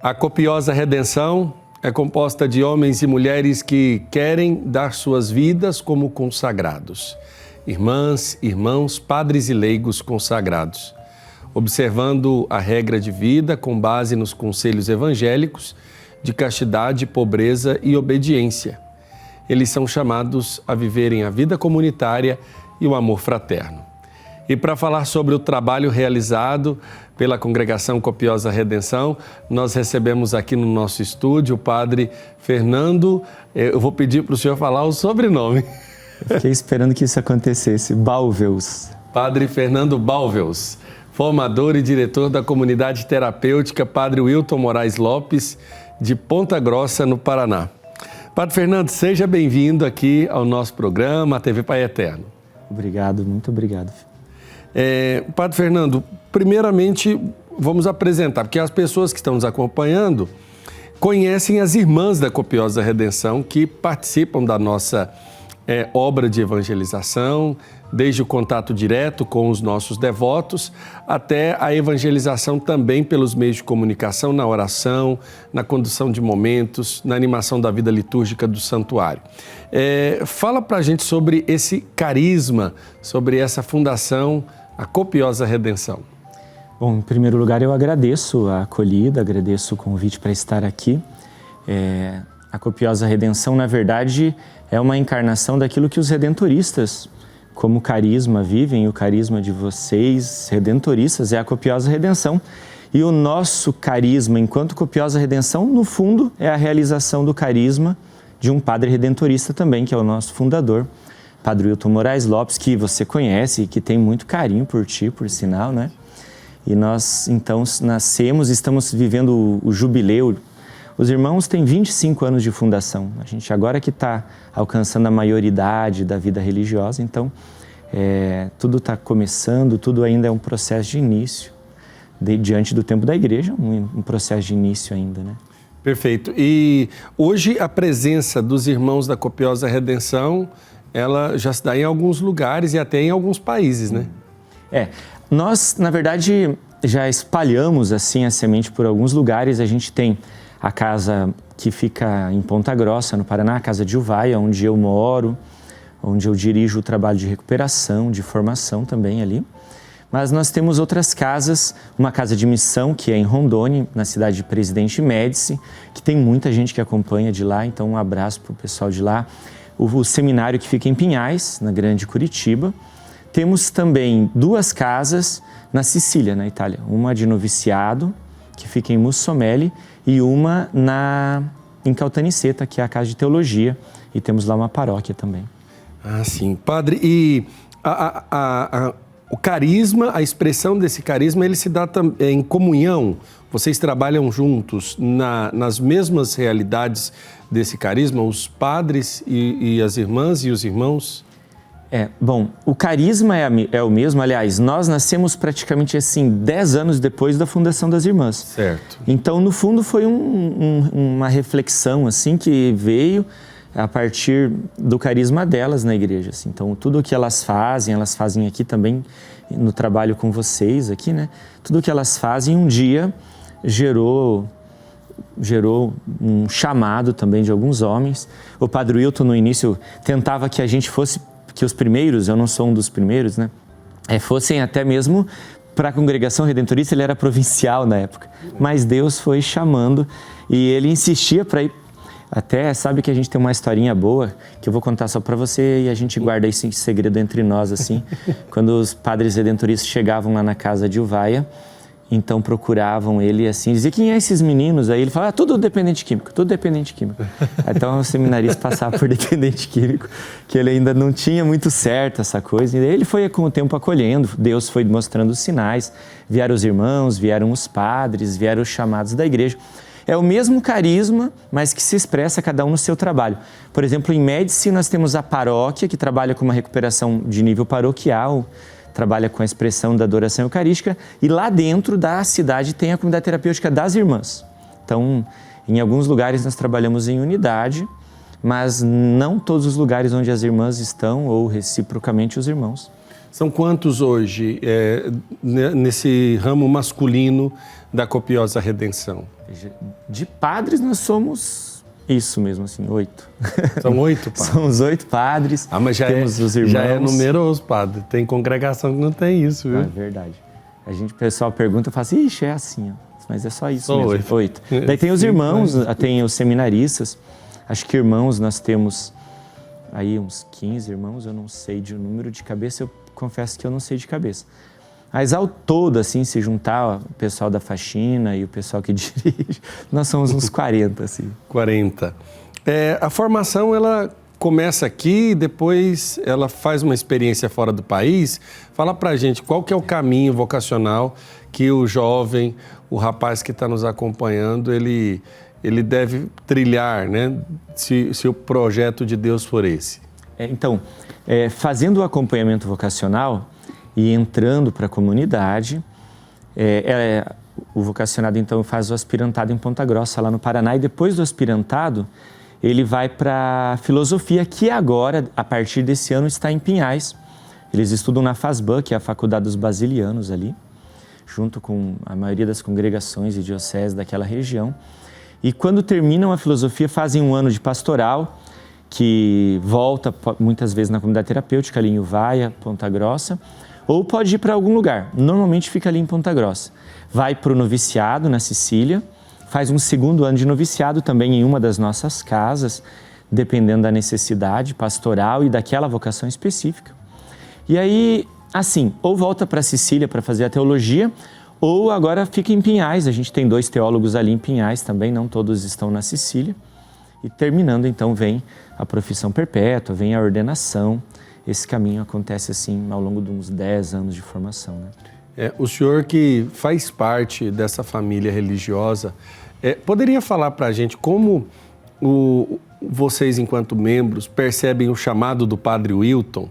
A Copiosa Redenção é composta de homens e mulheres que querem dar suas vidas como consagrados. Irmãs, irmãos, padres e leigos consagrados. Observando a regra de vida com base nos conselhos evangélicos de castidade, pobreza e obediência. Eles são chamados a viverem a vida comunitária e o amor fraterno. E para falar sobre o trabalho realizado pela Congregação Copiosa Redenção, nós recebemos aqui no nosso estúdio o padre Fernando. Eu vou pedir para o senhor falar o sobrenome. Fiquei esperando que isso acontecesse. Bálveus. Padre Fernando Bálveus, formador e diretor da comunidade terapêutica Padre Wilton Moraes Lopes, de Ponta Grossa, no Paraná. Padre Fernando, seja bem-vindo aqui ao nosso programa, a TV Pai Eterno. Obrigado, muito obrigado. Padre Fernando, primeiramente vamos apresentar, porque as pessoas que estão nos acompanhando conhecem as irmãs da Copiosa Redenção que participam da nossa obra de evangelização, desde o contato direto com os nossos devotos até a evangelização também pelos meios de comunicação, na oração, na condução de momentos, na animação da vida litúrgica do santuário. Fala pra gente sobre esse carisma, sobre essa fundação, a Copiosa Redenção. Bom, em primeiro lugar eu agradeço a acolhida, agradeço o convite para estar aqui. A Copiosa Redenção, na verdade, é uma encarnação daquilo que os redentoristas, como carisma, vivem. E o carisma de vocês, redentoristas, é a Copiosa Redenção. E o nosso carisma, enquanto Copiosa Redenção, no fundo, é a realização do carisma de um padre redentorista também, que é o nosso fundador, Padre Wilton Moraes Lopes, que você conhece e que tem muito carinho por ti, por sinal, né? E nós, então, nascemos, estamos vivendo o jubileu. Os irmãos têm 25 anos de fundação. A gente agora que está alcançando a maioridade da vida religiosa, então tudo está começando, tudo ainda é um processo de início, diante do tempo da igreja, um processo de início ainda, né? Perfeito. E hoje a presença dos irmãos da Copiosa Redenção, ela já se dá em alguns lugares e até em alguns países, né? Nós, na verdade, já espalhamos assim a semente por alguns lugares. A gente tem a casa que fica em Ponta Grossa, no Paraná, a Casa de Uvaia, onde eu moro, onde eu dirijo o trabalho de recuperação, de formação também ali. Mas nós temos outras casas, uma casa de missão que é em Rondônia, na cidade de Presidente Médici, que tem muita gente que acompanha de lá, então um abraço para o pessoal de lá. O seminário que fica em Pinhais, na Grande Curitiba. Temos também duas casas na Sicília, na Itália, uma de noviciado, que fica em Mussomeli, e uma em Caltanissetta, que é a Casa de Teologia, e temos lá uma paróquia também. Ah, sim. Padre, e o carisma, a expressão desse carisma, ele se dá em comunhão? Vocês trabalham juntos nas mesmas realidades desse carisma, os padres e as irmãs e os irmãos? Bom, o carisma é o mesmo. Aliás, nós nascemos praticamente assim 10 anos depois da fundação das irmãs. Certo. Então, no fundo, foi uma reflexão assim que veio a partir do carisma delas na igreja. Assim. Então, tudo o que elas fazem aqui também no trabalho com vocês aqui, né? Tudo o que elas fazem um dia gerou um chamado também de alguns homens. O Padre Wilton, no início, tentava que a gente fosse, que os primeiros, eu não sou um dos primeiros, né? Fossem até mesmo para a Congregação Redentorista. Ele era provincial na época, mas Deus foi chamando e ele insistia para ir. Até sabe que a gente tem uma historinha boa que eu vou contar só para você e a gente guarda esse segredo entre nós, assim. Quando os padres redentoristas chegavam lá na casa de Uvaia, então procuravam ele assim, dizia: quem é esses meninos? Aí ele falava: tudo dependente químico, tudo dependente químico. Então o seminarista passava por dependente químico, que ele ainda não tinha muito certo essa coisa. E ele foi com o tempo acolhendo, Deus foi mostrando os sinais, vieram os irmãos, vieram os padres, vieram os chamados da igreja. É o mesmo carisma, mas que se expressa cada um no seu trabalho. Por exemplo, em Médici nós temos a paróquia, que trabalha com uma recuperação de nível paroquial, trabalha com a expressão da adoração eucarística, e lá dentro da cidade tem a comunidade terapêutica das irmãs. Então, em alguns lugares nós trabalhamos em unidade, mas não todos os lugares onde as irmãs estão, ou reciprocamente os irmãos. São quantos hoje nesse ramo masculino da Copiosa Redenção? De padres nós somos isso mesmo, assim, 8. São 8 padres? São os 8 padres. Mas temos os irmãos. Já é numeroso, padre. Tem congregação que não tem isso, viu? É verdade. O pessoal pergunta, eu falo assim, ixi, é assim, ó. Mas é só isso mesmo, 8. Daí tem os irmãos, tem os seminaristas. Acho que irmãos nós temos aí uns 15 irmãos, eu não sei de número de cabeça, eu confesso que eu não sei de cabeça. Mas ao todo, assim, se juntar o pessoal da faxina e o pessoal que dirige, nós somos uns 40, assim. 40. A formação, ela começa aqui, depois ela faz uma experiência fora do país. Fala pra gente qual que é o caminho vocacional que o jovem, o rapaz que está nos acompanhando, ele deve trilhar, né? Se o projeto de Deus for esse. Então, fazendo o acompanhamento vocacional e entrando para a comunidade, o vocacionado então faz o aspirantado em Ponta Grossa, lá no Paraná, e depois do aspirantado, ele vai para filosofia, que agora, a partir desse ano, está em Pinhais. Eles estudam na FASBAN, que é a Faculdade dos Basilianos ali, junto com a maioria das congregações e dioceses daquela região. E quando terminam a filosofia, fazem um ano de pastoral, que volta muitas vezes na comunidade terapêutica, ali em Uvaia, Ponta Grossa, ou pode ir para algum lugar. Normalmente fica ali em Ponta Grossa. Vai para o noviciado na Sicília, faz um segundo ano de noviciado também em uma das nossas casas, dependendo da necessidade pastoral e daquela vocação específica. E aí, assim, ou volta para a Sicília para fazer a teologia, ou agora fica em Pinhais. A gente tem 2 teólogos ali em Pinhais também, não todos estão na Sicília. E terminando, então, vem a profissão perpétua, vem a ordenação. Esse caminho acontece, assim, ao longo de uns 10 anos de formação, né? O senhor que faz parte dessa família religiosa, poderia falar para a gente como vocês, enquanto membros, percebem o chamado do Padre Wilton?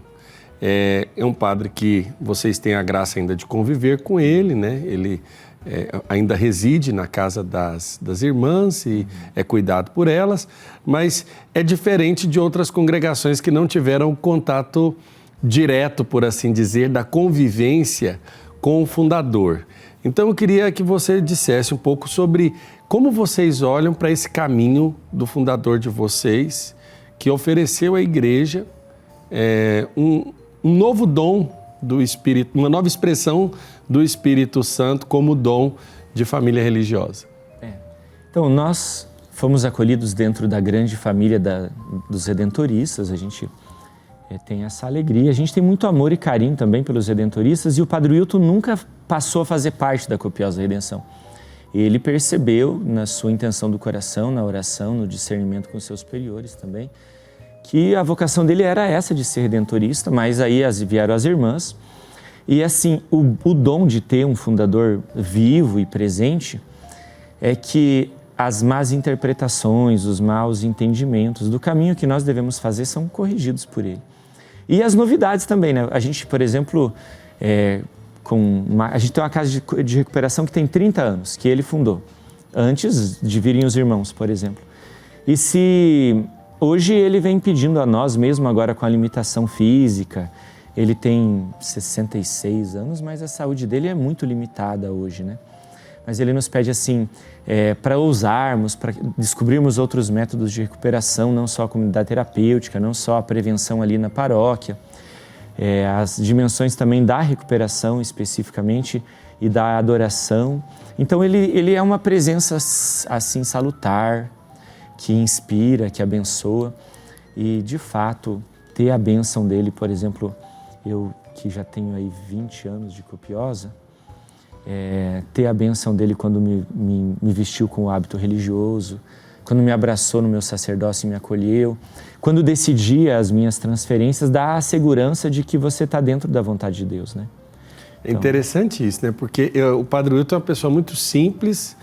É um padre que vocês têm a graça ainda de conviver com ele, né? Ele ainda reside na casa das irmãs e é cuidado por elas, mas é diferente de outras congregações que não tiveram contato direto, por assim dizer, da convivência com o fundador. Então eu queria que você dissesse um pouco sobre como vocês olham para esse caminho do fundador de vocês, que ofereceu à igreja um novo dom do Espírito, uma nova expressão do Espírito Santo como dom de família religiosa. Então, nós fomos acolhidos dentro da grande família dos redentoristas, a gente tem essa alegria, a gente tem muito amor e carinho também pelos redentoristas, e o Padre Wilton nunca passou a fazer parte da Copiosa Redenção. Ele percebeu, na sua intenção do coração, na oração, no discernimento com seus superiores também, que a vocação dele era essa de ser redentorista, mas aí vieram as irmãs. E assim, o dom de ter um fundador vivo e presente é que as más interpretações, os maus entendimentos do caminho que nós devemos fazer são corrigidos por ele. E as novidades também, né? A gente, por exemplo, a gente tem uma casa de recuperação que tem 30 anos, que ele fundou, antes de virem os irmãos, por exemplo. E se hoje ele vem pedindo a nós, mesmo agora com a limitação física, ele tem 66 anos, mas a saúde dele é muito limitada hoje, né? Mas ele nos pede assim, para ousarmos, para descobrirmos outros métodos de recuperação, não só a comunidade terapêutica, não só a prevenção ali na paróquia, as dimensões também da recuperação especificamente e da adoração. Então ele é uma presença assim salutar, que inspira, que abençoa, e de fato ter a bênção dele, por exemplo, eu que já tenho aí 20 anos de Copiosa, ter a bênção dele quando me vestiu com o hábito religioso, quando me abraçou no meu sacerdócio e me acolheu, quando decidia as minhas transferências, dá a segurança de que você está dentro da vontade de Deus, né? É interessante isso, né? Porque o Padre Wilton é uma pessoa muito simples,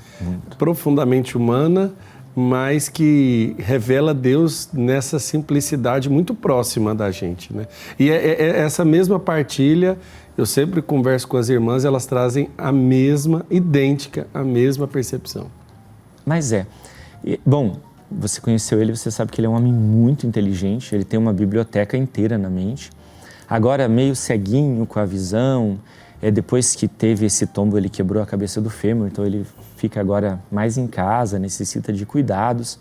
profundamente humana, mas que revela Deus nessa simplicidade muito próxima da gente, né? E essa mesma partilha, eu sempre converso com as irmãs, elas trazem a mesma, idêntica, a mesma percepção. Mas bom, você conheceu ele, você sabe que ele é um homem muito inteligente, ele tem uma biblioteca inteira na mente. agora meio ceguinho com a visão. Depois que teve esse tombo, ele quebrou a cabeça do fêmur, então ele fica agora mais em casa, necessita de cuidados.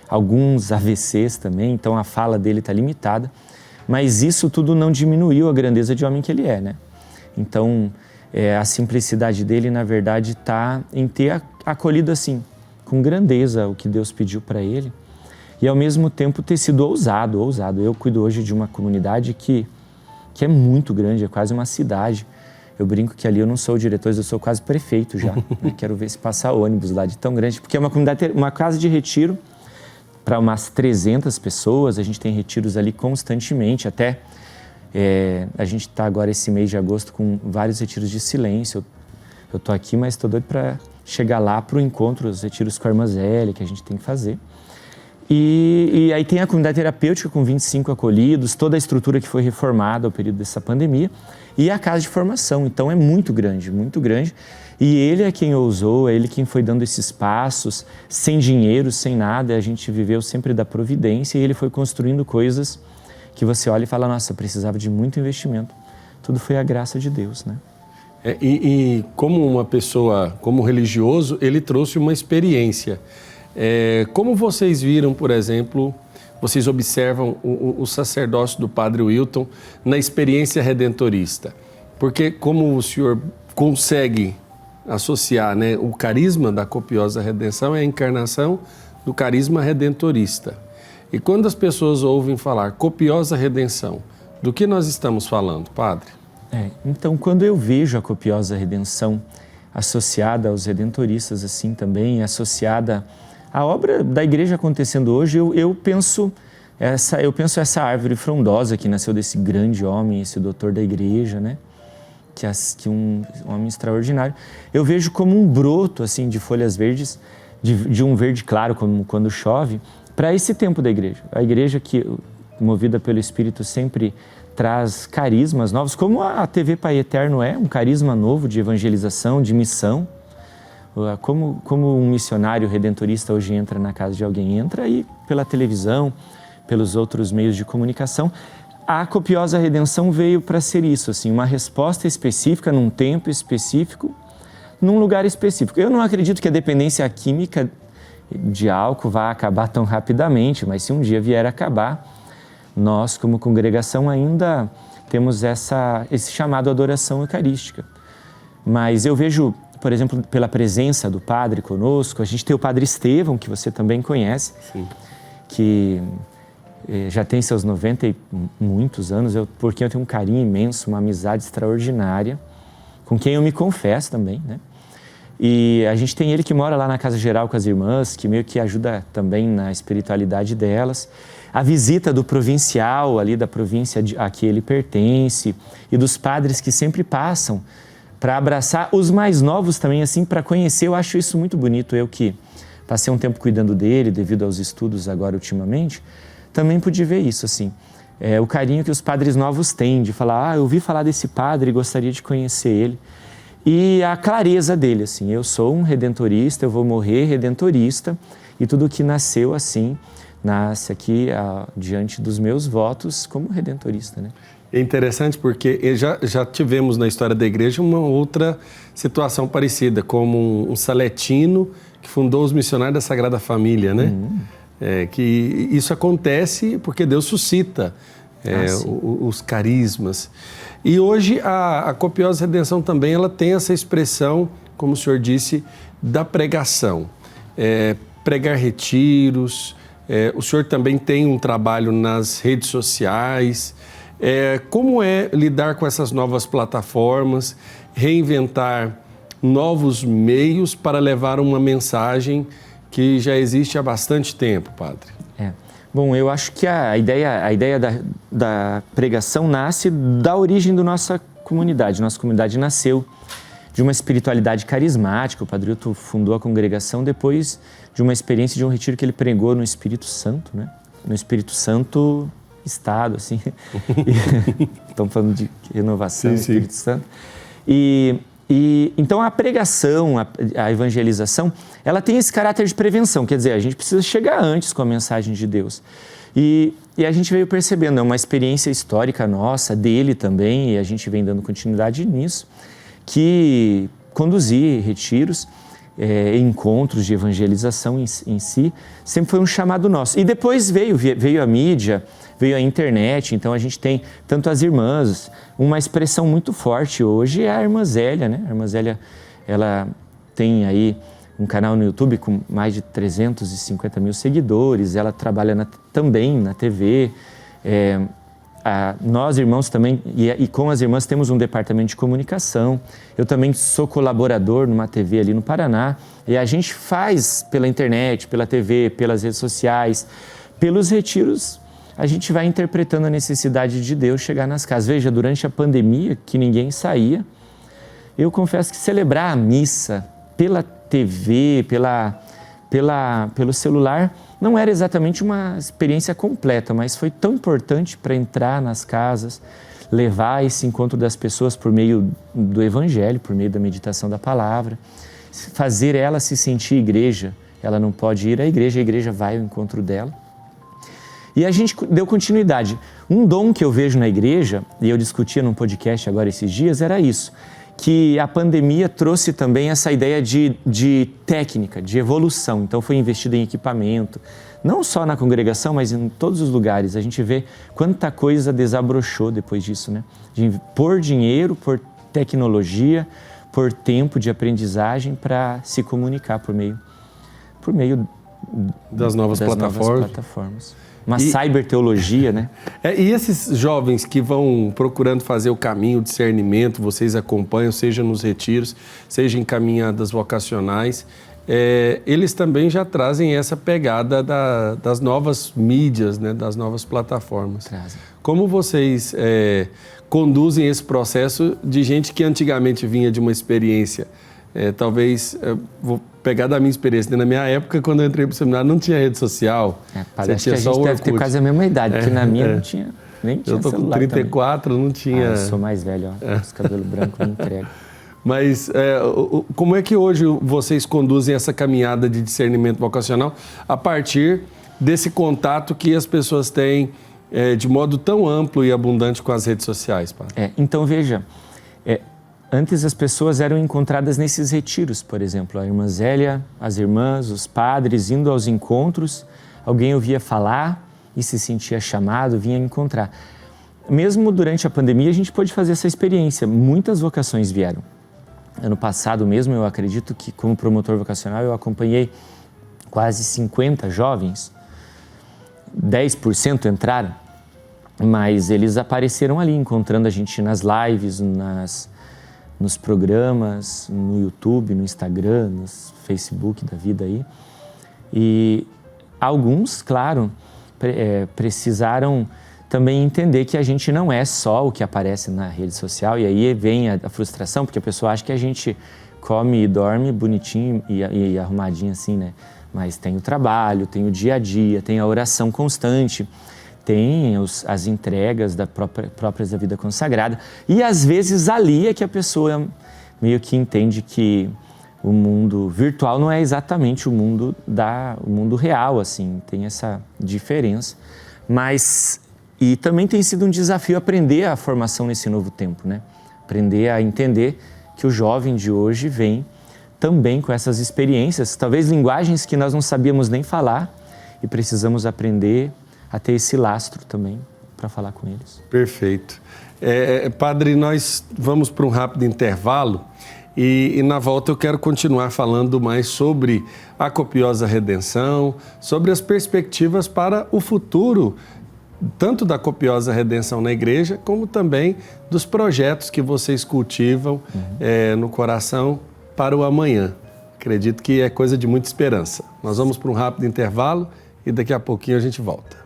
Alguns AVCs também, então a fala dele está limitada. Mas isso tudo não diminuiu a grandeza de homem que ele é, né? Então, a simplicidade dele, na verdade, está em ter acolhido assim, com grandeza, o que Deus pediu para ele. E, ao mesmo tempo, ter sido ousado. Eu cuido hoje de uma comunidade que é muito grande, é quase uma cidade. Eu brinco que ali eu não sou o diretor, eu sou quase prefeito já. Né? Quero ver se passar ônibus lá de tão grande, porque é uma comunidade, uma casa de retiro para umas 300 pessoas. A gente tem retiros ali constantemente, até a gente está agora esse mês de agosto com vários retiros de silêncio. Eu estou aqui, mas estou doido para chegar lá para o encontro, os retiros com a irmã Zélia, que a gente tem que fazer. E aí tem a comunidade terapêutica com 25 acolhidos, toda a estrutura que foi reformada ao período dessa pandemia e a casa de formação. Então é muito grande, muito grande. E ele é quem ousou, é ele quem foi dando esses passos, sem dinheiro, sem nada. A gente viveu sempre da providência e ele foi construindo coisas que você olha e fala, nossa, precisava de muito investimento. Tudo foi a graça de Deus, né? E como uma pessoa, como religioso, ele trouxe uma experiência. Como vocês viram, por exemplo, vocês observam o sacerdócio do Padre Wilton na experiência redentorista? Porque como o senhor consegue associar, né, o carisma da copiosa redenção é a encarnação do carisma redentorista. E quando as pessoas ouvem falar copiosa redenção, do que nós estamos falando, Padre? Então, quando eu vejo a copiosa redenção associada aos redentoristas assim também, associada à obra da igreja acontecendo hoje, eu penso essa árvore frondosa que nasceu desse grande homem, esse doutor da igreja, né? Que um homem extraordinário. Eu vejo como um broto assim de folhas verdes, de um verde claro, como quando chove, para esse tempo da igreja. A igreja que, movida pelo Espírito, sempre traz carismas novos, como a TV Pai Eterno é um carisma novo de evangelização, de missão. Como um missionário redentorista hoje entra na casa de alguém, entra aí pela televisão, pelos outros meios de comunicação. A copiosa redenção veio para ser isso, assim, uma resposta específica, num tempo específico, num lugar específico. Eu não acredito que a dependência química de álcool vá acabar tão rapidamente, mas se um dia vier a acabar, nós, como congregação, ainda temos esse chamado à adoração eucarística. Mas eu vejo, por exemplo, pela presença do Padre conosco, a gente tem o Padre Estevão, que você também conhece, sim, que já tem seus 90 e muitos anos, porque eu tenho um carinho imenso, uma amizade extraordinária, com quem eu me confesso também, né? E a gente tem ele que mora lá na Casa Geral com as irmãs, que meio que ajuda também na espiritualidade delas. A visita do provincial ali da província a que ele pertence e dos padres que sempre passam para abraçar os mais novos também, assim, para conhecer. Eu acho isso muito bonito. Eu que passei um tempo cuidando dele devido aos estudos agora ultimamente, também pude ver isso, assim. O carinho que os padres novos têm de falar, eu ouvi falar desse padre e gostaria de conhecer ele. E a clareza dele, assim, eu sou um redentorista, eu vou morrer redentorista e tudo que nasceu assim, nasce aqui diante dos meus votos como redentorista, né? É interessante porque já tivemos na história da igreja uma outra situação parecida, como um saletino que fundou os missionários da Sagrada Família, né? Que isso acontece porque Deus suscita os carismas. E hoje a copiosa redenção também ela tem essa expressão, como o senhor disse, da pregação. Pregar retiros, o senhor também tem um trabalho nas redes sociais. Como é lidar com essas novas plataformas, reinventar novos meios para levar uma mensagem que já existe há bastante tempo, Padre? Bom, eu acho que a ideia da pregação nasce da origem da nossa comunidade. Nossa comunidade nasceu de uma espiritualidade carismática. O Padre Wilton fundou a congregação depois de uma experiência de um retiro que ele pregou no Espírito Santo, né? No Espírito Santo Estado, assim. Estamos falando de renovação, sim, Espírito Santo. Então a pregação, a evangelização, ela tem esse caráter de prevenção, quer dizer, a gente precisa chegar antes com a mensagem de Deus. E E a gente veio percebendo, é uma experiência histórica nossa, dele também, e a gente vem dando continuidade nisso, que conduzir retiros, encontros de evangelização em si, sempre foi um chamado nosso. E depois veio a mídia, veio a internet, então a gente tem tanto as irmãs, uma expressão muito forte hoje é a Irmã Zélia, né? A Irmã Zélia, ela tem aí um canal no YouTube com mais de 350 mil seguidores, ela trabalha também na TV. Nós, irmãos, também, e com as irmãs, temos um departamento de comunicação. Eu também sou colaborador numa TV ali no Paraná. E a gente faz pela internet, pela TV, pelas redes sociais, pelos retiros, a gente vai interpretando a necessidade de Deus chegar nas casas. Veja, durante a pandemia, que ninguém saía, eu confesso que celebrar a missa pela TV, pelo celular, não era exatamente uma experiência completa, mas foi tão importante para entrar nas casas, levar esse encontro das pessoas por meio do Evangelho, por meio da meditação da palavra, fazer ela se sentir igreja. Ela não pode ir à igreja, a igreja vai ao encontro dela. E a gente deu continuidade. Um dom que eu vejo na igreja, e eu discutia num podcast agora esses dias, era isso, que a pandemia trouxe também essa ideia de técnica, de evolução. Então foi investido em equipamento, não só na congregação, mas em todos os lugares. A gente vê quanta coisa desabrochou depois disso, né? Por dinheiro, por tecnologia, por tempo de aprendizagem para se comunicar por meio das novas plataformas. Uma cyberteologia, né? E esses jovens que vão procurando fazer o caminho, o discernimento, vocês acompanham, seja nos retiros, seja em caminhadas vocacionais, eles também já trazem essa pegada das novas mídias, né? Das novas plataformas. Trazem. Como vocês conduzem esse processo de gente que antigamente vinha de uma experiência, vou pegar da minha experiência, na minha época, quando eu entrei para o seminário, não tinha rede social. Parece que a gente deve ter quase a mesma idade, porque na minha não tinha, nem tinha celular. Eu tô com 34, também. Não tinha... eu sou mais velho, os cabelos brancos me entregam. Mas como é que hoje vocês conduzem essa caminhada de discernimento vocacional a partir desse contato que as pessoas têm de modo tão amplo e abundante com as redes sociais, padre? Então, veja, antes as pessoas eram encontradas nesses retiros, por exemplo, a Irmã Zélia, as irmãs, os padres indo aos encontros, alguém ouvia falar e se sentia chamado, vinha encontrar. Mesmo durante a pandemia a gente pôde fazer essa experiência, muitas vocações vieram. Ano passado mesmo, eu acredito que como promotor vocacional eu acompanhei quase 50 jovens, 10% entraram, mas eles apareceram ali, encontrando a gente nas lives, nos programas, no YouTube, no Instagram, no Facebook da vida aí. E alguns, claro, precisaram também entender que a gente não é só o que aparece na rede social, e aí vem a frustração, porque a pessoa acha que a gente come e dorme bonitinho e arrumadinho assim, né? Mas tem o trabalho, tem o dia a dia, tem a oração constante, tem as entregas próprias da vida consagrada. E às vezes ali é que a pessoa meio que entende que o mundo virtual não é exatamente o mundo real, assim, tem essa diferença. E também tem sido um desafio aprender a formação nesse novo tempo, né? Aprender a entender que o jovem de hoje vem também com essas experiências, talvez linguagens que nós não sabíamos nem falar e precisamos aprender a ter esse lastro também para falar com eles. Perfeito. Padre, nós vamos para um rápido intervalo e na volta eu quero continuar falando mais sobre a copiosa redenção, sobre as perspectivas para o futuro, tanto da copiosa redenção na igreja, como também dos projetos que vocês cultivam no coração para o amanhã. Acredito que é coisa de muita esperança. Nós vamos para um rápido intervalo e daqui a pouquinho a gente volta.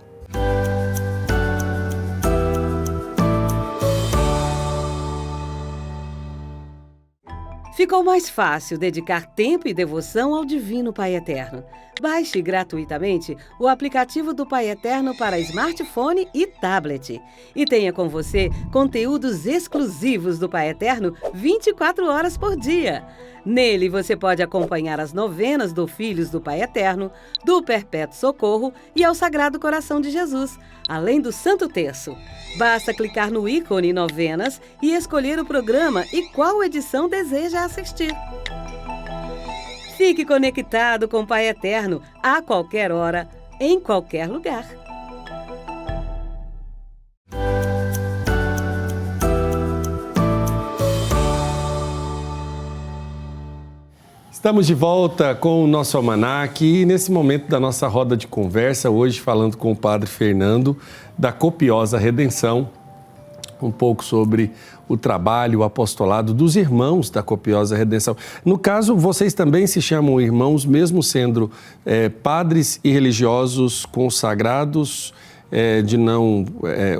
Ficou mais fácil dedicar tempo e devoção ao Divino Pai Eterno. Baixe gratuitamente o aplicativo do Pai Eterno para smartphone e tablet. E tenha com você conteúdos exclusivos do Pai Eterno 24 horas por dia. Nele você pode acompanhar as novenas do Filhos do Pai Eterno, do Perpétuo Socorro e ao Sagrado Coração de Jesus, além do Santo Terço. Basta clicar no ícone Novenas e escolher o programa e qual edição deseja assistir. Fique conectado com o Pai Eterno a qualquer hora, em qualquer lugar. Estamos de volta com o nosso almanaque e nesse momento da nossa roda de conversa, hoje falando com o Padre Fernando da Copiosa Redenção, um pouco sobre o trabalho, o apostolado dos irmãos da Copiosa Redenção. No caso, vocês também se chamam irmãos, mesmo sendo padres e religiosos consagrados de não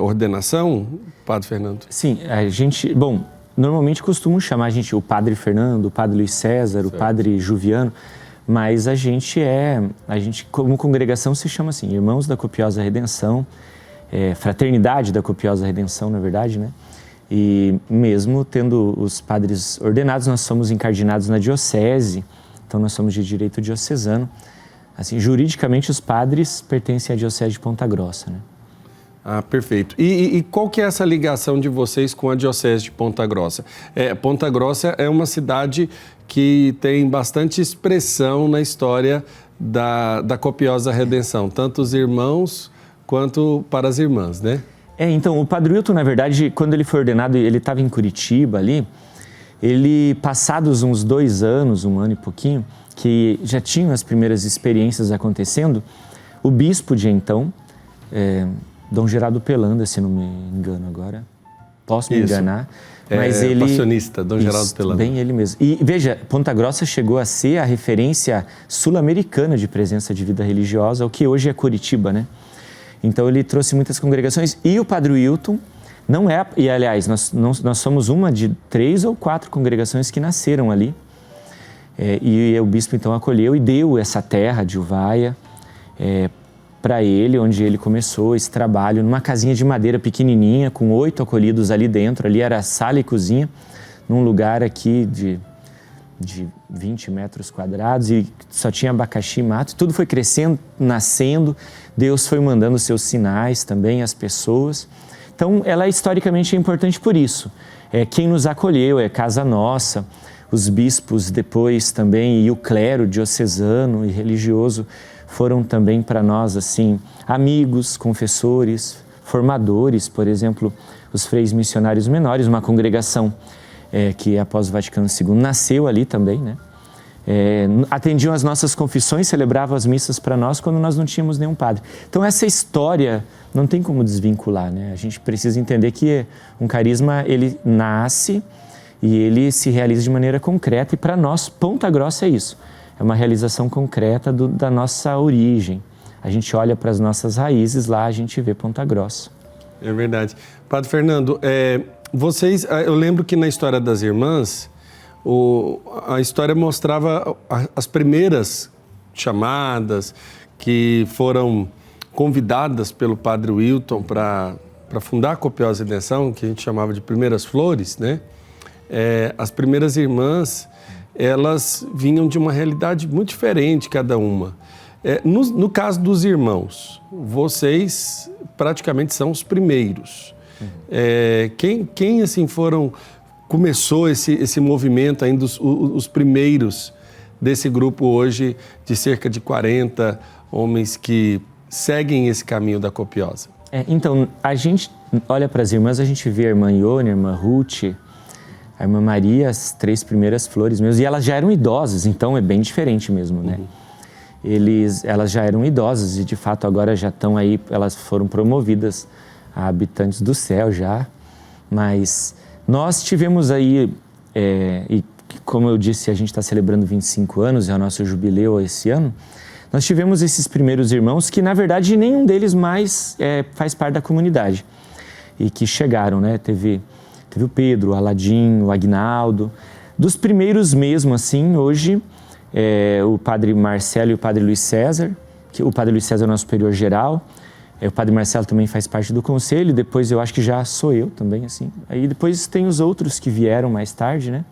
ordenação, Padre Fernando? Sim, a gente... Bom, normalmente costumam chamar a gente o Padre Fernando, o Padre Luiz César, certo, o Padre Juviano, mas a gente como congregação se chama assim, Irmãos da Copiosa Redenção, Fraternidade da Copiosa Redenção, na verdade, né? E mesmo tendo os padres ordenados, nós somos incardinados na diocese, então nós somos de direito diocesano. Assim, juridicamente os padres pertencem à diocese de Ponta Grossa, né? Ah, perfeito. E qual que é essa ligação de vocês com a diocese de Ponta Grossa? Ponta Grossa é uma cidade que tem bastante expressão na história da Copiosa Redenção, tanto os irmãos quanto para as irmãs, né? Então, o Padre Wilton, na verdade, quando ele foi ordenado, ele estava em Curitiba ali, ele, passados uns 2 anos, 1 ano e pouquinho, que já tinham as primeiras experiências acontecendo, o bispo de então, Dom Geraldo Pelanda, se não me engano agora, posso me enganar, mas ele... Passionista, Dom Geraldo Pelanda. Bem ele mesmo. E veja, Ponta Grossa chegou a ser a referência sul-americana de presença de vida religiosa, o que hoje é Curitiba, né? Então ele trouxe muitas congregações e o Padre Wilton não é... E aliás, nós somos uma de 3 ou 4 congregações que nasceram ali. E o bispo então acolheu e deu essa terra de Uvaia para ele, onde ele começou esse trabalho numa casinha de madeira pequenininha, com 8 acolhidos ali dentro. Ali era sala e cozinha, num lugar aqui de 20 metros quadrados e só tinha abacaxi e mato. Tudo foi crescendo, nascendo. Deus foi mandando seus sinais também às pessoas. Então, ela historicamente é importante por isso. Quem nos acolheu é casa nossa, os bispos depois também e o clero diocesano e religioso foram também para nós, assim, amigos, confessores, formadores, por exemplo, os freis missionários menores, uma congregação que após o Vaticano II nasceu ali também, né? Atendiam as nossas confissões, celebravam as missas para nós quando nós não tínhamos nenhum padre. Então essa história não tem como desvincular, né? A gente precisa entender que um carisma, ele nasce e ele se realiza de maneira concreta e para nós, Ponta Grossa é isso. É uma realização concreta da nossa origem. A gente olha para as nossas raízes, lá a gente vê Ponta Grossa. É verdade. Padre Fernando, eu lembro que na história das irmãs, a história mostrava as primeiras chamadas que foram convidadas pelo Padre Wilton para fundar a Copiosa Redenção, que a gente chamava de Primeiras Flores, né? As primeiras irmãs, elas vinham de uma realidade muito diferente cada uma. No caso dos irmãos, vocês praticamente são os primeiros. Quem assim começou esse movimento ainda, os primeiros desse grupo hoje de cerca de 40 homens que seguem esse caminho da Copiosa? Então, a gente olha para as irmãs, a gente vê a irmã Ione, a irmã Ruth, a irmã Maria, as 3 primeiras flores mesmo, e elas já eram idosas, então é bem diferente mesmo, né? Elas já eram idosas e de fato agora já estão aí, elas foram promovidas a habitantes do céu já, mas nós tivemos aí, e como eu disse, a gente está celebrando 25 anos, é o nosso jubileu esse ano, nós tivemos esses primeiros irmãos que na verdade nenhum deles mais faz parte da comunidade e que chegaram, né? Teve o Pedro, o Aladim, o Aguinaldo, Dos primeiros mesmo, assim, hoje, o padre Marcelo e o padre Luiz César, que o padre Luiz César é o nosso superior geral, o padre Marcelo também faz parte do conselho, depois eu acho que já sou eu também, assim. Aí depois tem os outros que vieram mais tarde, né?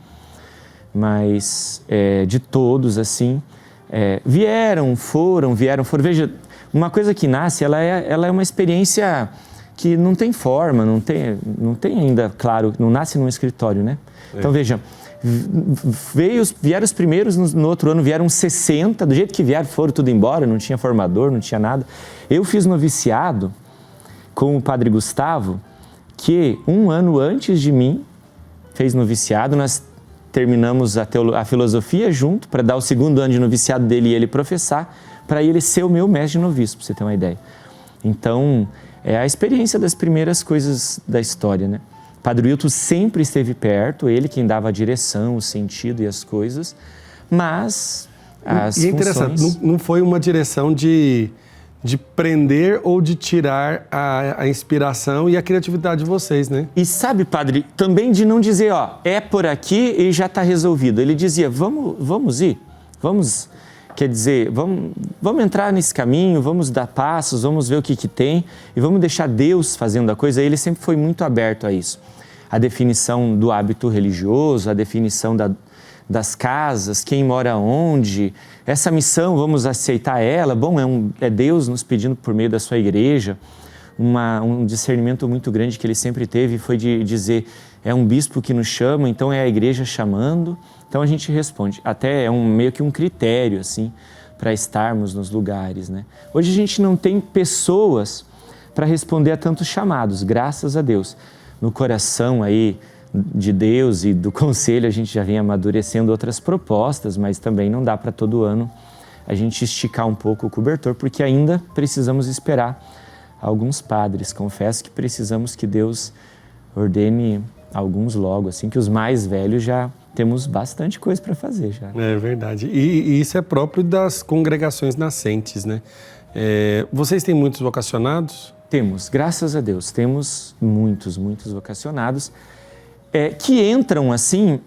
Mas de todos, assim, vieram, foram. Veja, uma coisa que nasce, ela é uma experiência que não tem forma, não tem ainda, claro, não nasce num escritório, né? Então, veja, vieram os primeiros, no outro ano vieram 60, do jeito que vieram, foram tudo embora, não tinha formador, não tinha nada. Eu fiz noviciado com o padre Gustavo, que um ano antes de mim fez noviciado, nós terminamos a filosofia junto, para dar o segundo ano de noviciado dele e ele professar, para ele ser o meu mestre de noviço, para você ter uma ideia. Então, é a experiência das primeiras coisas da história, né? Padre Wilton sempre esteve perto, ele quem dava a direção, o sentido e as coisas, mas as funções... E é interessante, não foi uma direção de prender ou de tirar a inspiração e a criatividade de vocês, né? E sabe, padre, também de não dizer, é por aqui e já está resolvido. Ele dizia, vamos ir, quer dizer, vamos entrar nesse caminho, vamos dar passos, vamos ver o que tem e vamos deixar Deus fazendo a coisa. Ele sempre foi muito aberto a isso. A definição do hábito religioso, a definição das casas, quem mora onde, essa missão, vamos aceitar ela. Bom, é Deus nos pedindo por meio da sua igreja, um discernimento muito grande que ele sempre teve foi de dizer, é um bispo que nos chama, então é a igreja chamando, então a gente responde. Até meio que um critério, assim, para estarmos nos lugares, né? Hoje a gente não tem pessoas para responder a tantos chamados, graças a Deus. No coração aí de Deus e do conselho a gente já vem amadurecendo outras propostas, mas também não dá para todo ano a gente esticar um pouco o cobertor, porque ainda precisamos esperar alguns padres. Confesso que precisamos que Deus ordene alguns logo, assim, que os mais velhos já temos bastante coisa para fazer já. É verdade. E isso é próprio das congregações nascentes, né? Vocês têm muitos vocacionados? Temos, graças a Deus, temos muitos vocacionados que entram assim,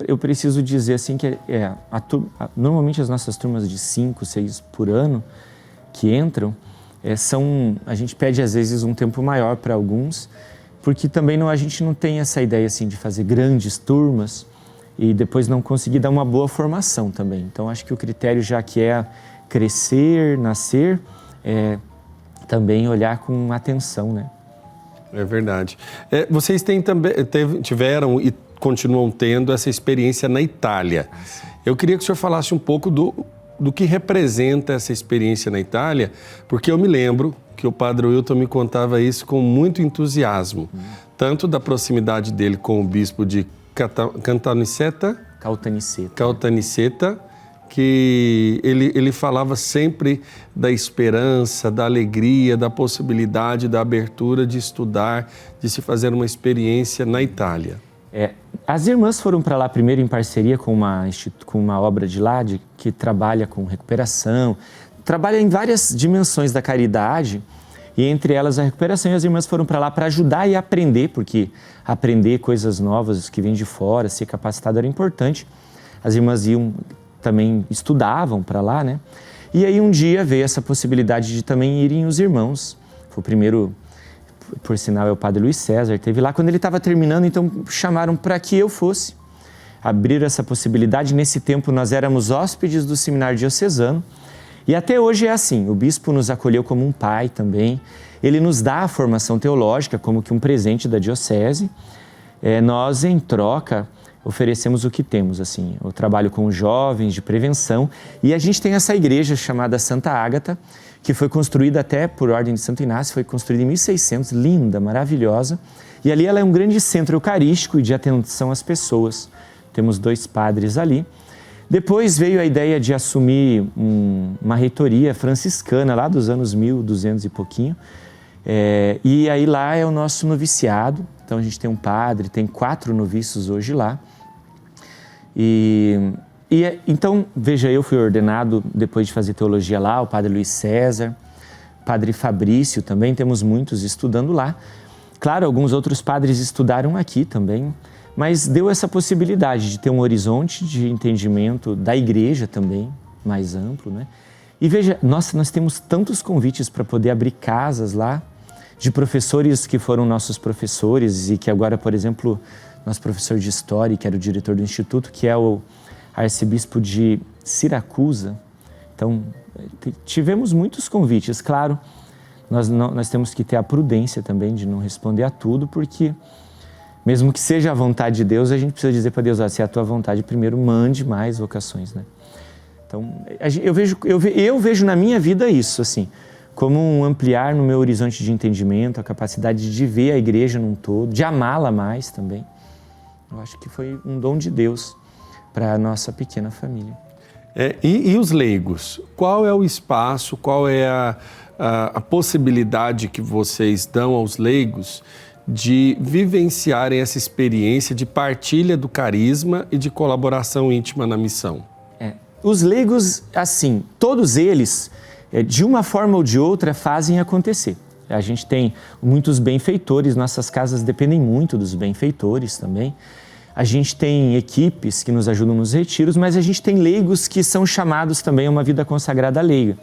eu preciso dizer assim que normalmente as nossas turmas de 5, 6 por ano que entram, a gente pede às vezes um tempo maior para alguns, porque também a gente não tem essa ideia assim de fazer grandes turmas e depois não conseguir dar uma boa formação também. Então acho que o critério já que é crescer, nascer, também olhar com atenção, né? É verdade. Vocês tiveram e continuam tendo essa experiência na Itália. Eu queria que o senhor falasse um pouco do que representa essa experiência na Itália, porque eu me lembro que o padre Wilton me contava isso com muito entusiasmo, tanto da proximidade dele com o bispo de Caltanissetta, que ele falava sempre da esperança, da alegria, da possibilidade, da abertura de estudar, de se fazer uma experiência na Itália. As irmãs foram para lá primeiro em parceria com uma obra de lá, que trabalha com recuperação, trabalha em várias dimensões da caridade, e entre elas a recuperação, e as irmãs foram para lá para ajudar e aprender, porque aprender coisas novas que vêm de fora, ser capacitado era importante. As irmãs também estudavam para lá, né? E aí um dia veio essa possibilidade de também irem os irmãos. Foi o primeiro, por sinal, é o padre Luiz César, teve lá. Quando ele estava terminando, então chamaram para que eu fosse. Abriram essa possibilidade. Nesse tempo nós éramos hóspedes do seminário diocesano. E até hoje é assim, o bispo nos acolheu como um pai também. Ele nos dá a formação teológica como que um presente da diocese. Nós, em troca, oferecemos o que temos, assim, o trabalho com jovens, de prevenção, e a gente tem essa igreja chamada Santa Ágata, que foi construída até por ordem de Santo Inácio, foi construída em 1600, linda, maravilhosa, e ali ela é um grande centro eucarístico e de atenção às pessoas. Temos 2 padres ali. Depois veio a ideia de assumir uma reitoria franciscana lá dos anos 1200 e pouquinho, e aí lá é o nosso noviciado. Então a gente tem um padre, tem 4 noviços hoje lá. Então, veja, eu fui ordenado depois de fazer teologia lá, o padre Luiz César, padre Fabrício também, temos muitos estudando lá. Claro, alguns outros padres estudaram aqui também, mas deu essa possibilidade de ter um horizonte de entendimento da igreja também, mais amplo, né? E veja, nossa, nós temos tantos convites para poder abrir casas lá, de professores que foram nossos professores e que agora, por exemplo, nosso professor de História, que era o diretor do Instituto, que é o arcebispo de Siracusa. Então, tivemos muitos convites, claro, nós temos que ter a prudência também de não responder a tudo, porque mesmo que seja a vontade de Deus, a gente precisa dizer para Deus, se é a tua vontade, primeiro mande mais vocações, né? Então, eu vejo na minha vida isso, assim, como um ampliar no meu horizonte de entendimento, a capacidade de ver a igreja num todo, de amá-la mais também. Eu acho que foi um dom de Deus para a nossa pequena família. E os leigos? Qual é o espaço, qual é a possibilidade que vocês dão aos leigos de vivenciarem essa experiência de partilha do carisma e de colaboração íntima na missão? Os leigos, assim, todos eles, de uma forma ou de outra, fazem acontecer. A gente tem muitos benfeitores, nossas casas dependem muito dos benfeitores também. A gente tem equipes que nos ajudam nos retiros, mas a gente tem leigos que são chamados também a uma vida consagrada leiga,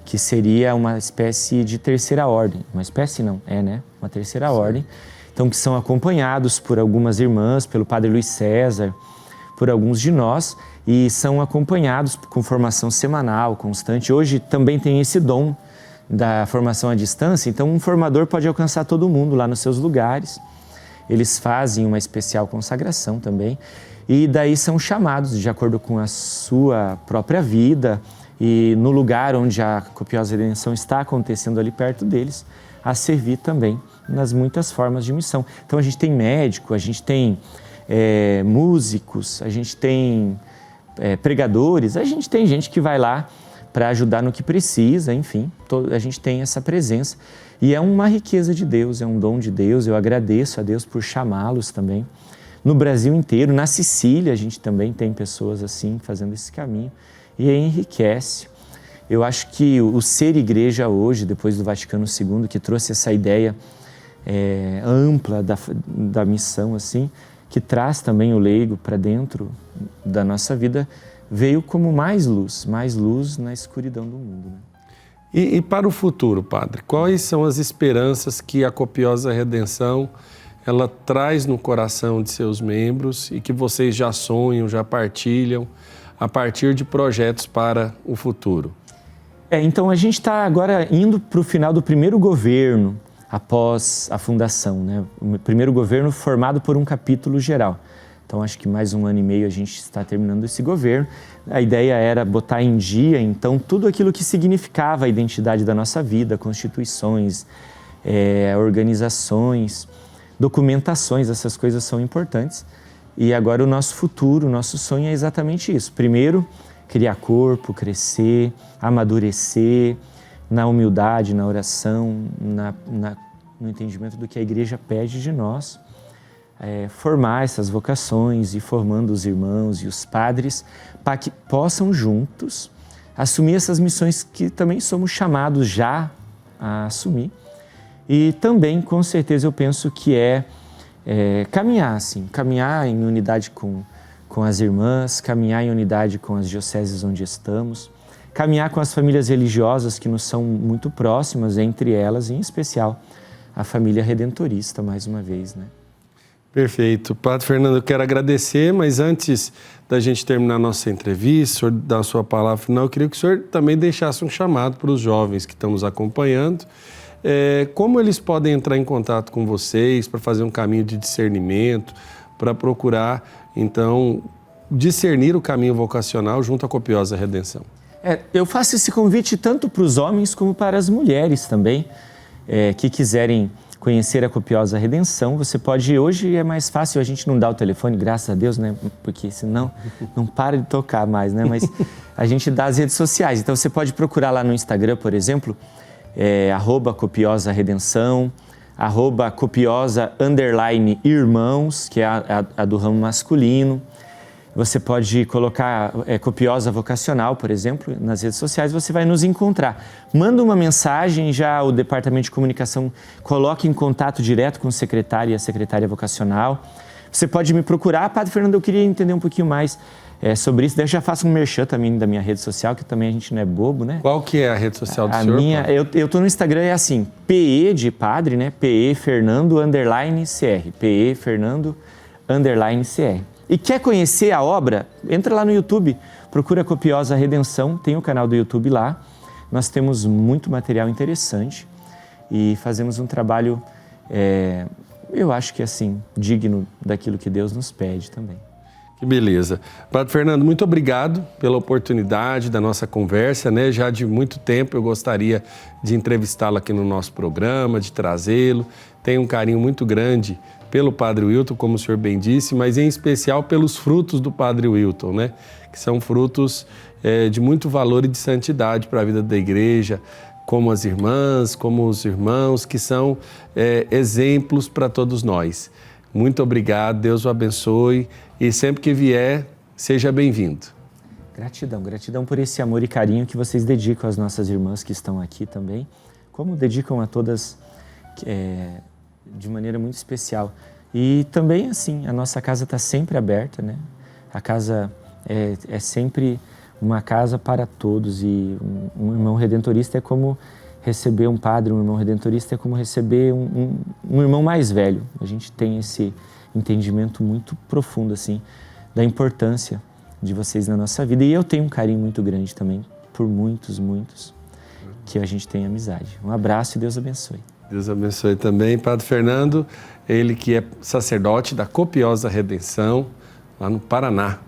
que seria uma espécie de terceira ordem. Uma espécie não, uma terceira ordem. Então, que são acompanhados por algumas irmãs, pelo padre Luiz César, por alguns de nós, e são acompanhados com formação semanal, constante. Hoje também tem esse dom da formação à distância, então um formador pode alcançar todo mundo lá nos seus lugares. Eles fazem uma especial consagração também, e daí são chamados de acordo com a sua própria vida e no lugar onde a copiosa redenção está acontecendo ali perto deles, a servir também nas muitas formas de missão. Então a gente tem médico, a gente tem músicos, a gente tem pregadores, a gente tem gente que vai lá para ajudar no que precisa, enfim, a gente tem essa presença. E é uma riqueza de Deus, é um dom de Deus, eu agradeço a Deus por chamá-los também. No Brasil inteiro, na Sicília, a gente também tem pessoas assim, fazendo esse caminho, e enriquece. Eu acho que o ser igreja hoje, depois do Vaticano II, que trouxe essa ideia ampla da missão, assim, que traz também o leigo para dentro da nossa vida, veio como mais luz na escuridão do mundo, né? E para o futuro, Padre, quais são as esperanças que a Copiosa Redenção ela traz no coração de seus membros e que vocês já sonham, já partilham a partir de projetos para o futuro? Então a gente está agora indo para o final do primeiro governo após a fundação, né? O primeiro governo formado por um capítulo geral. Então, acho que mais 1 ano e meio a gente está terminando esse governo. A ideia era botar em dia, então, tudo aquilo que significava a identidade da nossa vida, constituições, organizações, documentações, essas coisas são importantes. E agora o nosso futuro, o nosso sonho é exatamente isso. Primeiro, criar corpo, crescer, amadurecer na humildade, na oração, no entendimento do que a igreja pede de nós. Formar essas vocações e formando os irmãos e os padres para que possam juntos assumir essas missões que também somos chamados já a assumir. E também, com certeza, eu penso que caminhar em unidade com as irmãs, caminhar em unidade com as dioceses onde estamos, caminhar com as famílias religiosas que nos são muito próximas, entre elas, em especial, a família redentorista, mais uma vez, né? Perfeito. Padre Fernando, eu quero agradecer, mas antes da gente terminar a nossa entrevista, o senhor dar a sua palavra final, eu queria que o senhor também deixasse um chamado para os jovens que estão nos acompanhando. Como eles podem entrar em contato com vocês para fazer um caminho de discernimento, para procurar, então, discernir o caminho vocacional junto à Copiosa Redenção? Eu faço esse convite tanto para os homens como para as mulheres também, que quiserem conhecer a Copiosa Redenção. Você pode, hoje é mais fácil, a gente não dá o telefone, graças a Deus, né? Porque senão não para de tocar mais, né? Mas a gente dá as redes sociais. Então você pode procurar lá no Instagram, por exemplo, @Copiosa Redenção, @Copiosa_irmãos, que é a do ramo masculino. Você pode colocar Copiosa Vocacional, por exemplo, nas redes sociais, você vai nos encontrar. Manda uma mensagem, já o Departamento de Comunicação coloca em contato direto com o secretário e a secretária vocacional. você pode me procurar. Padre Fernando, eu queria entender um pouquinho mais sobre isso. Daí eu já faço um merchan também da minha rede social, que também a gente não é bobo, né? Qual que é a rede social do a senhor? Minha, eu tô no Instagram, é assim, PE de padre, né? PE Fernando _CR. PE Fernando _CR. E quer conhecer a obra? Entra lá no YouTube, procura Copiosa Redenção, tem o canal do YouTube lá. Nós temos muito material interessante e fazemos um trabalho, eu acho que assim, digno daquilo que Deus nos pede também. Que beleza. Padre Fernando, muito obrigado pela oportunidade da nossa conversa, né? Já de muito tempo eu gostaria de entrevistá-lo aqui no nosso programa, de trazê-lo. Tenho um carinho muito grande pelo Padre Wilton, como o senhor bem disse, mas em especial pelos frutos do Padre Wilton, né? Que são frutos de muito valor e de santidade para a vida da igreja, como as irmãs, como os irmãos, que são exemplos para todos nós. Muito obrigado, Deus o abençoe e sempre que vier, seja bem-vindo. Gratidão, gratidão por esse amor e carinho que vocês dedicam às nossas irmãs que estão aqui também, como dedicam a todas de maneira muito especial. E também, assim, a nossa casa está sempre aberta, né? A casa é sempre uma casa para todos e um irmão redentorista é como receber um padre, um irmão redentorista é como receber um irmão mais velho. A gente tem esse entendimento muito profundo, assim, da importância de vocês na nossa vida. E eu tenho um carinho muito grande também por muitos que a gente tem amizade. Um abraço e Deus abençoe. Deus abençoe também. Padre Fernando, ele que é sacerdote da Copiosa Redenção, lá no Paraná.